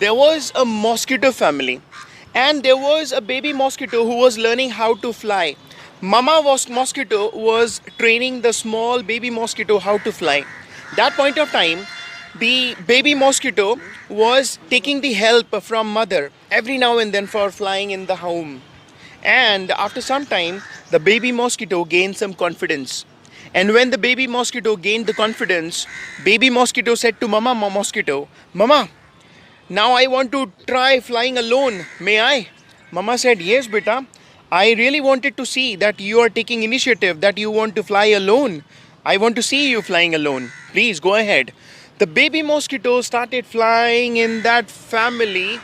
There was a mosquito family, and there was a baby mosquito who was learning how to fly. Mosquito was training the small baby mosquito how to fly. That point of time, the baby mosquito was taking the help from mother every now and then for flying in the home. And after some time, the baby mosquito gained some confidence. And when the baby mosquito gained the confidence, baby mosquito said to mosquito, Mama, now I want to try flying alone. May I? Mama said, Yes, beta. I really wanted to see that you are taking initiative, that you want to fly alone. I want to see you flying alone. Please go ahead. The baby mosquito started flying in that family.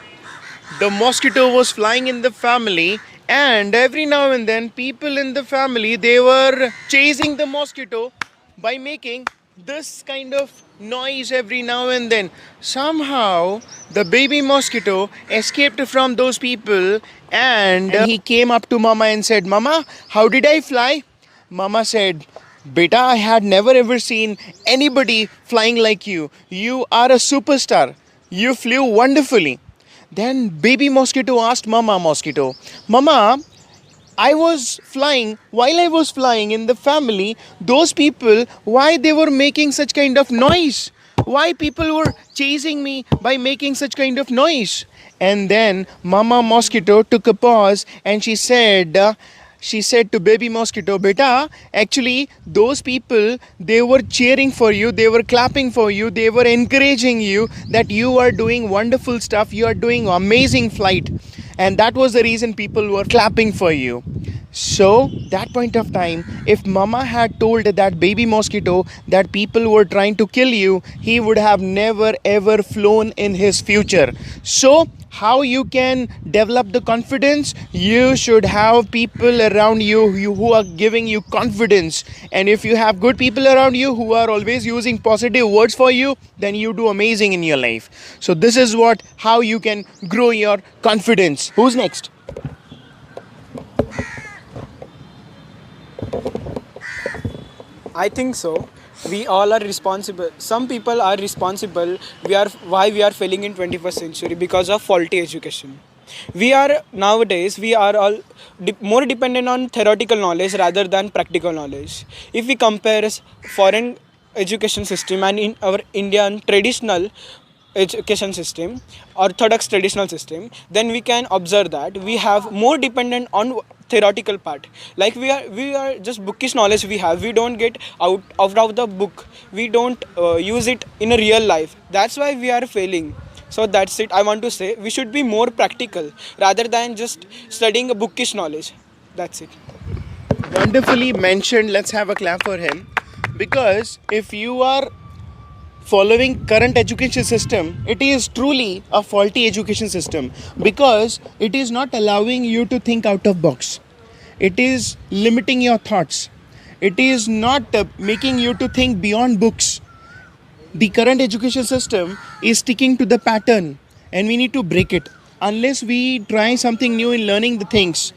The mosquito was flying in the family, and every now and then people in the family, they were chasing the mosquito by making this kind of noise every now and then. Somehow the baby mosquito escaped from those people, and he came up to mama and said, Mama, how did I fly? Mama said, Beta, I had never ever seen anybody flying like you. You are a superstar. You flew wonderfully. Then baby mosquito asked Mama mosquito, Mama, I was flying. While I was flying in the family, those people, why they were making such kind of noise? Why people were chasing me by making such kind of noise? And then Mama mosquito took a pause and she said to baby mosquito, Beta, actually those people, they were cheering for you, they were clapping for you, they were encouraging you that you are doing wonderful stuff, you are doing amazing flight. And that was the reason people were clapping for you. So that point of time, if mama had told that baby mosquito that people were trying to kill you, he would have never ever flown in his future. So how you can develop the confidence? You should have people around you who are giving you confidence. And if you have good people around you who are always using positive words for you, then you do amazing in your life. So this is how you can grow your confidence. Who's next? I think so. We all are responsible. Some people are responsible. Why we are failing in 21st century because of faulty education. We are all more dependent on theoretical knowledge rather than practical knowledge. If we compare foreign education system and in our Indian traditional education system, orthodox traditional system, then we can observe that we have more dependent on theoretical part. Like we are just bookish knowledge we don't get out of the book, we don't use it in a real life. That's why we are failing. So that's it. I want to say we should be more practical rather than just studying a bookish knowledge. That's it. Wonderfully mentioned. Let's have a clap for him. Because if you are following current education system, it is truly a faulty education system, because it is not allowing you to think out of box. It is limiting your thoughts. It is not making you to think beyond books. The current education system is sticking to the pattern, and we need to break it. Unless we try something new in learning the things,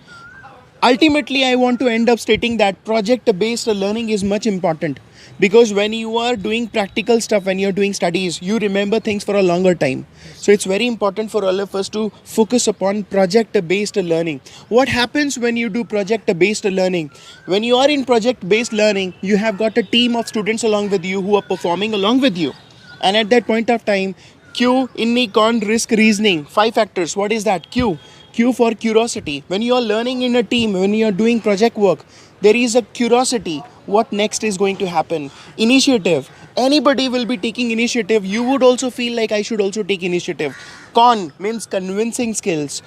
ultimately I want to end up stating that project based learning is much important, because when you are doing practical stuff, when you're doing studies, you remember things for a longer time. So it's very important for all of us to focus upon project based learning. What happens when you do project based learning? When you are in project based learning, you have got a team of students along with you who are performing along with you, and at that point of time, Q, in, con, risk, reasoning, 5 factors. What is that? Q for curiosity. When you are learning in a team, when you are doing project work, there is a curiosity. What next is going to happen? Initiative. Anybody will be taking initiative. You would also feel like I should also take initiative. Con means convincing skills.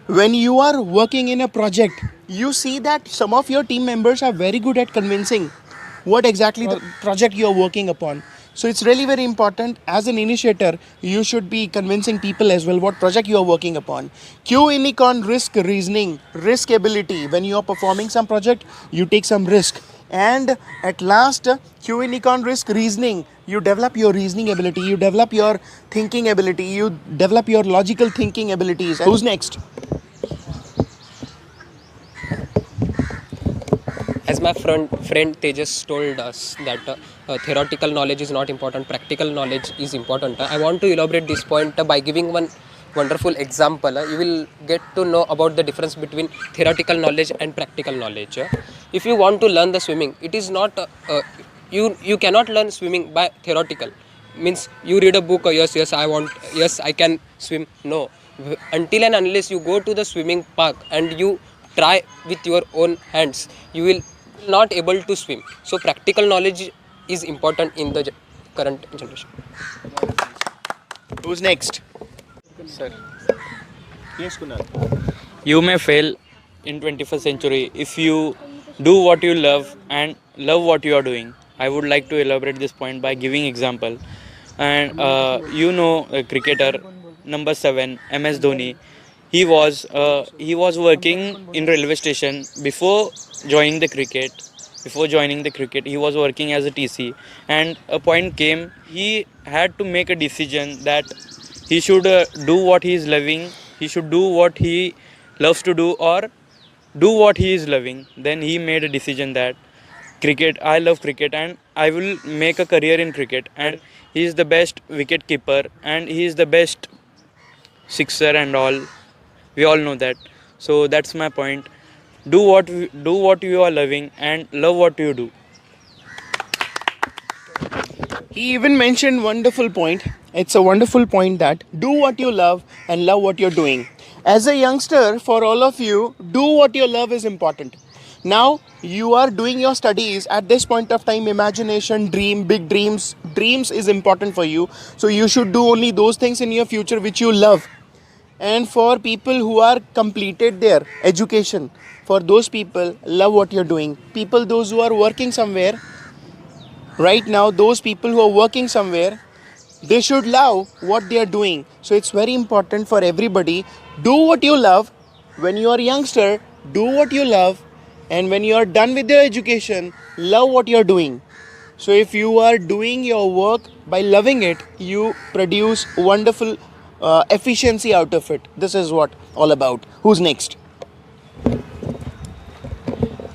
When you are working in a project, you see that some of your team members are very good at convincing what exactly the project you are working upon. So it's really very important. As an initiator, you should be convincing people as well what project you are working upon. Q in econ, risk, reasoning, risk ability. When you are performing some project, you take some risk. And at last, Q in econ, risk, reasoning. You develop your reasoning ability, you develop your thinking ability, you develop your logical thinking abilities. Who's next? As my friend Tejas told us that theoretical knowledge is not important, practical knowledge is important. I want to elaborate this point by giving one wonderful example. You will get to know about the difference between theoretical knowledge and practical knowledge. If you want to learn the swimming, it is not you cannot learn swimming by theoretical. Means you read a book. Yes, I can swim. No, until and unless you go to the swimming park and you try with your own hands, you will not able to swim. So practical knowledge is important in the current generation. Who's next? Sir, Yes, Kunal. you may fail in 21st century if you do what you love and love what you are doing. I would like to elaborate this point by giving example. And a cricketer number 7, MS Dhoni. He was working in railway station before joining the cricket. Before joining the cricket, he was working as a TC, and a point came. He had to make a decision that he should do what he is loving. He should do what he loves to do, or do what he is loving. Then he made a decision that cricket, I love cricket and I will make a career in cricket. And he is the best wicket keeper and he is the best sixer and all. We all know that. So that's my point. Do what you are loving and love what you do. He even mentioned wonderful point. It's a wonderful point that do what you love and love what you're doing. As a youngster, for all of you, do what you love is important. Now you are doing your studies at this point of time. Imagination, big dreams is important for you. So you should do only those things in your future which you love. And for people who are completed their education, for those people, love what you're doing. People, those who are working somewhere right now, those people who are working somewhere, they should love what they are doing. So it's very important for everybody. Do what you love. When you are youngster, do what you love. And when you are done with your education, love what you are doing. So if you are doing your work by loving it, you produce wonderful efficiency out of it. This is what all about. Who's next?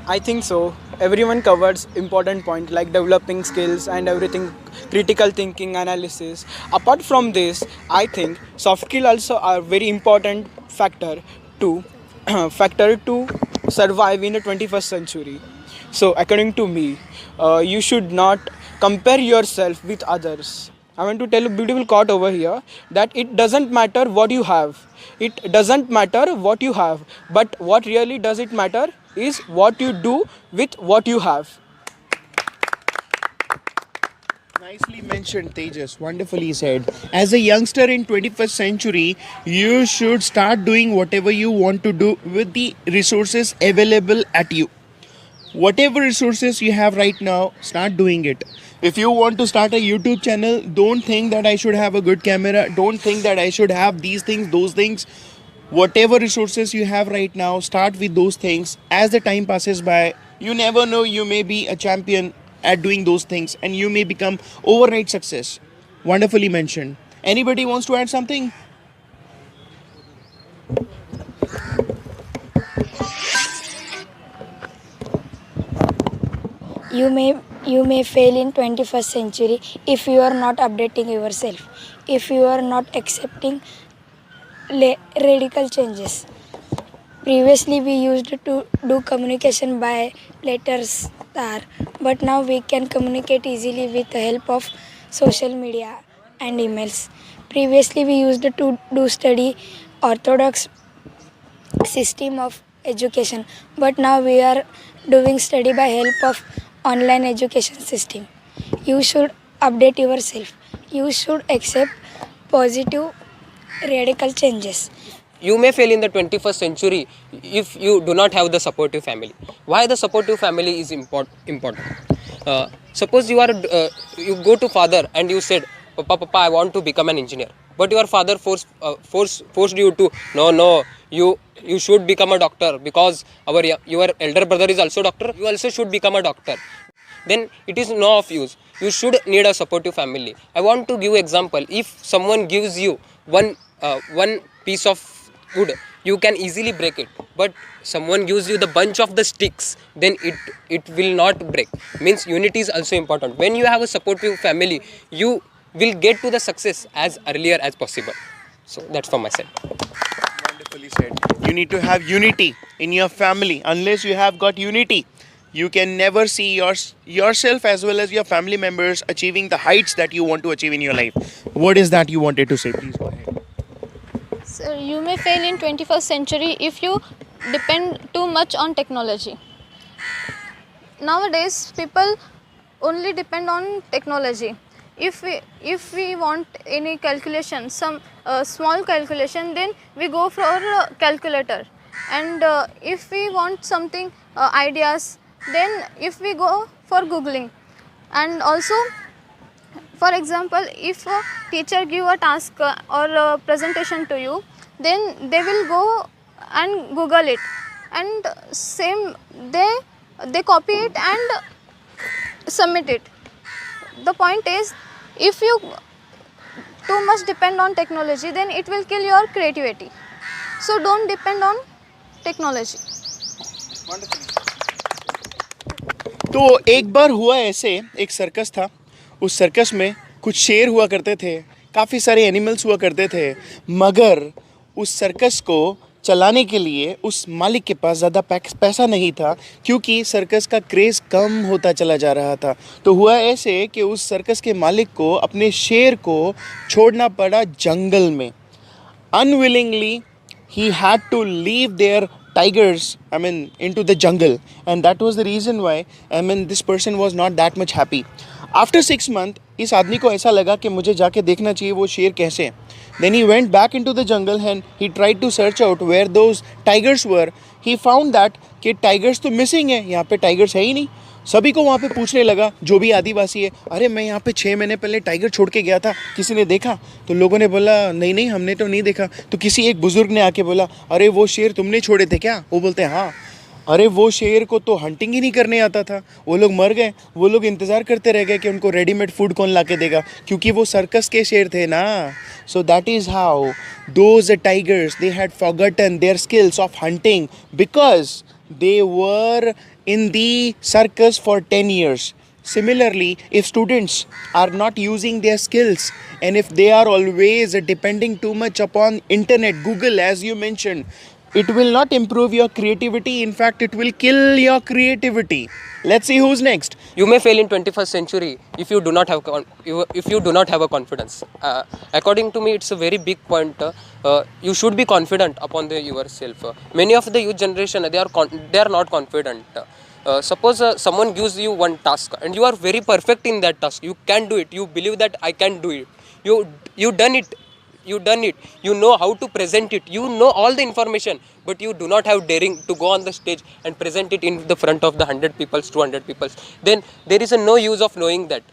I think so. Everyone covers important point like developing skills and everything, critical thinking, analysis. Apart from this, I think soft skill also are very important factor to factor to survive in the 21st century. So according to me, you should not compare yourself with others. I want to tell a beautiful quote over here that it doesn't matter what you have. It doesn't matter what you have, but what really does it matter is what you do with what you have. Nicely mentioned, Tejas. Wonderfully said. As a youngster in 21st century, you should start doing whatever you want to do with the resources available at you. Whatever resources you have right now, start doing it. If you want to start a YouTube channel, don't think that I should have a good camera. Don't think that I should have these things, those things. Whatever resources you have right now, start with those things. As the time passes by, you never know, you may be a champion at doing those things and you may become overnight success. Wonderfully mentioned. Anybody wants to add something? You may fail in 21st century if you are not updating yourself, if you are not accepting radical changes. Previously we used to do communication by letters star, but now we can communicate easily with the help of social media and emails. Previously we used to do study orthodox system of education, but now we are doing study by help of online education system. You should update yourself. You should accept positive radical changes. You may fail in the 21st century if you do not have the supportive family. Why the supportive family is important? Suppose you go to father and you said, Papa, I want to become an engineer. But your father forced you to, no, you should become a doctor because your elder brother is also doctor. You also should become a doctor. Then it is no of use. You should need a supportive family. I want to give example. If someone gives you one piece of wood, you can easily break it. But someone gives you the bunch of the sticks, then it will not break. Means unity is also important. When you have a supportive family, you will get to the success as earlier as possible. So that's from my side. Wonderfully said. You need to have unity in your family. Unless you have got unity, you can never see yourself as well as your family members achieving the heights that you want to achieve in your life. What is that you wanted to say? Please go ahead. So you may fail in 21st century if you depend too much on technology. Nowadays, people only depend on technology. If we want any calculation, some small calculation, then we go for a calculator. And if we want something ideas, then if we go for googling. And also, for example, if a teacher give a task or a presentation to you, then they will go and google it, and same they copy it and submit it. The point is, if you too much depend on technology, then it will kill your creativity. So don't depend on technology. तो एक बार हुआ ऐसे, एक circus था. उस circus में कुछ शेर हुआ करते थे, काफ़ी सारे एनिमल्स हुआ करते थे, मगर उस सर्कस को चलाने के लिए उस मालिक के पास ज़्यादा पैसा नहीं था, क्योंकि सर्कस का क्रेज़ कम होता चला जा रहा था. तो हुआ ऐसे कि उस सर्कस के मालिक को अपने शेर को छोड़ना पड़ा जंगल में. Unwillingly, he had to leave their tigers, into the jungle, and that was the reason why, this person was not that much happy. After 6 months, इस आदमी को ऐसा लगा कि मुझे जाके देखना चाहिए वो शेर कैसे हैं. Then he went back into the jungle and he tried to search out where those tigers were. He found that कि tigers तो missing है, यहाँ पे tigers है ही नहीं. सभी को वहाँ पे पूछने लगा, जो भी आदिवासी है, अरे मैं यहाँ पे 6 महीने पहले टाइगर छोड़ के गया था, किसी ने देखा? तो लोगों ने बोला नहीं नहीं, हमने तो नहीं देखा. तो किसी एक बुज़ुर्ग ने आके बोला, अरे वो शेर तुमने छोड़े थे क्या? वो बोलते हैं हाँ. अरे वो शेर को तो हंटिंग ही नहीं करने आता था, वो लोग मर गए. वो लोग इंतज़ार करते रह गए कि उनको रेडीमेड फूड कौन ला के देगा, क्योंकि वो सर्कस के शेर थे ना. So that is how those tigers, they had forgotten their skills of hunting because they were in the circus for 10 years. Similarly, if students are not using their skills, and if they are always depending too much upon internet, Google, as you mentioned, it will not improve your creativity. In fact, it will kill your creativity. Let's see who's next. You may fail in 21st century if you do not have if you do not have a confidence. According to me, it's a very big point. You should be confident upon yourself. Many of the youth generation, they are not confident. Suppose someone gives you one task and you are very perfect in that task. You can do it. You believe that I can do it. You done it. You know how to present it. You know all the information, but you do not have daring to go on the stage and present it in the front of the 100 people, 200 people. Then there is no use of knowing that.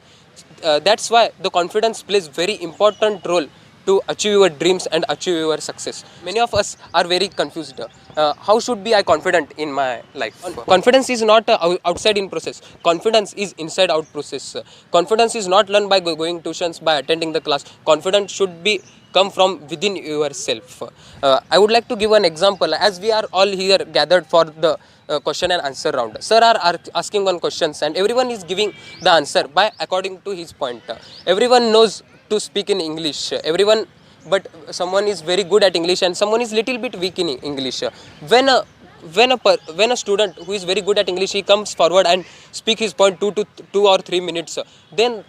That's why the confidence plays very important role to achieve your dreams and achieve your success. Many of us are very confused. How should be I confident in my life? Confidence is not outside in process. Confidence is inside out process. Confidence is not learned by going tuitions, by attending the class. Confidence should be come from within yourself. I would like to give an example. As we are all here gathered for the question and answer round, sir are asking one questions and everyone is giving the answer by according to his point. Everyone knows to speak in English, everyone, but someone is very good at English and someone is little bit weak in English. When a student who is very good at English, he comes forward and speak his point 2 or 3 minutes, then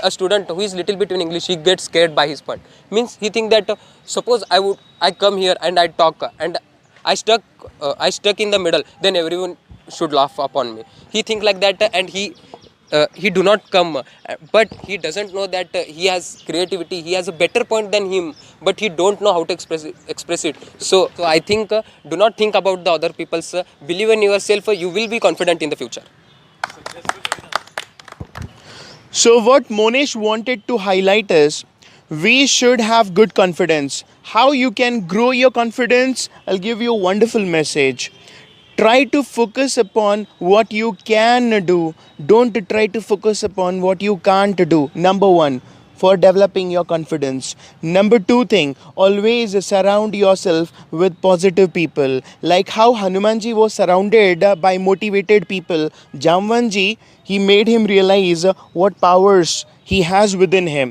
a student who is little bit in English, he gets scared by his point. Means he think that suppose I come here and I talk and I stuck in the middle, then everyone should laugh upon me. He think like that and he do not come, but he doesn't know that he has creativity, he has a better point than him, but he don't know how to express it. So I think do not think about the other people's, believe in yourself, you will be confident in the future. So what Monesh wanted to highlight is, we should have good confidence. How you can grow your confidence? I'll give you a wonderful message. Try to focus upon what you can do. Don't try to focus upon what you can't do. Number 1, for developing your confidence. Number 2 thing, always surround yourself with positive people. Like how Hanumanji was surrounded by motivated people. Jamvanji, he made him realize what powers he has within him.